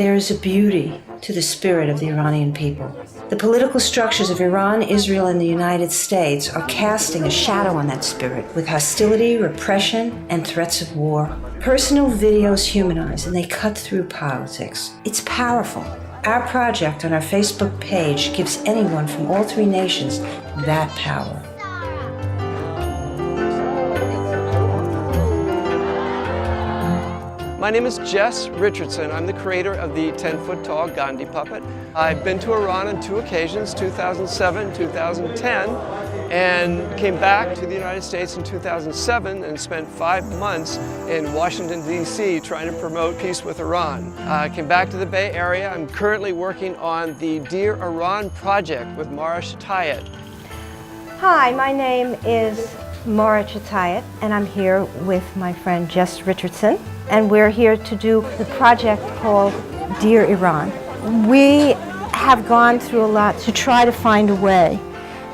There is a beauty to the spirit of the Iranian people. The political structures of Iran, Israel, and the United States are casting a shadow on that spirit with hostility, repression, and threats of war. Personal videos humanize and they cut through politics. It's powerful. Our project on our Facebook page gives anyone from all three nations that power. My name is Jess Richardson. I'm the creator of the 10-foot-tall Gandhi puppet. I've been to Iran on 2 occasions, 2007, 2010, and came back to the United States in 2007 and spent 5 months in Washington, D.C. trying to promote peace with Iran. I came back to the Bay Area. I'm currently working on the Dear Iran project with Mara Shatayat. Hi, my name is Mara Shatayat, and I'm here with my friend Jess Richardson, and we're here to do the project called Dear Iran. We have gone through a lot to try to find a way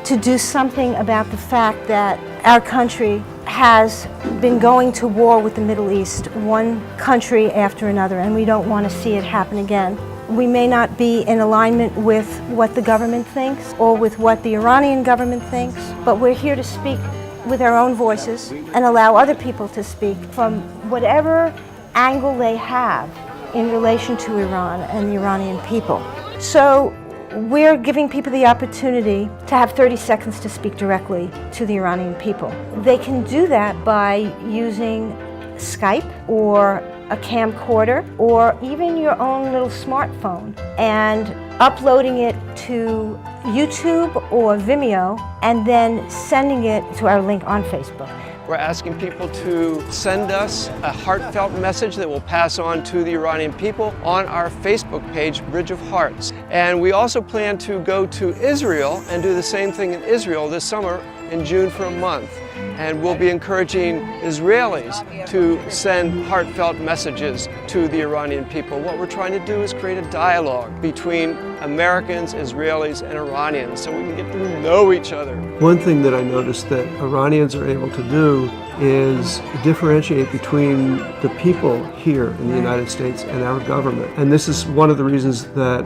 to do something about the fact that our country has been going to war with the Middle East, one country after another, and we don't want to see it happen again. We may not be in alignment with what the government thinks or with what the Iranian government thinks, but we're here to speak with our own voices and allow other people to speak from whatever angle they have in relation to Iran and the Iranian people. So we're giving people the opportunity to have 30 seconds to speak directly to the Iranian people. They can do that by using Skype or a camcorder or even your own little smartphone and uploading it to YouTube or Vimeo and then sending it to our link on Facebook. We're asking people to send us a heartfelt message that we'll pass on to the Iranian people on our Facebook page, Bridge of Hearts. And we also plan to go to Israel and do the same thing in Israel this summer in June for a month. And we'll be encouraging Israelis to send heartfelt messages to the Iranian people. What we're trying to do is create a dialogue between Americans, Israelis, and Iranians so we can get to know each other. One thing that I noticed that Iranians are able to do is differentiate between the people here in the United States and our government. And this is one of the reasons that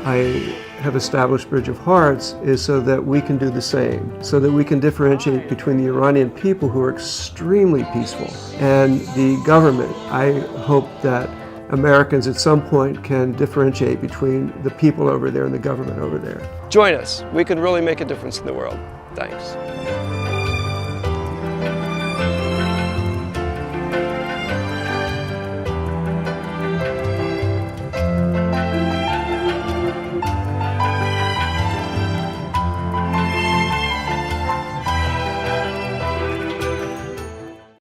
I have established Bridge of Hearts, is so that we can do the same, so that we can differentiate between the Iranian people, who are extremely peaceful, and the government. I hope that Americans at some point can differentiate between the people over there and the government over there. Join us. We can really make a difference in the world. Thanks.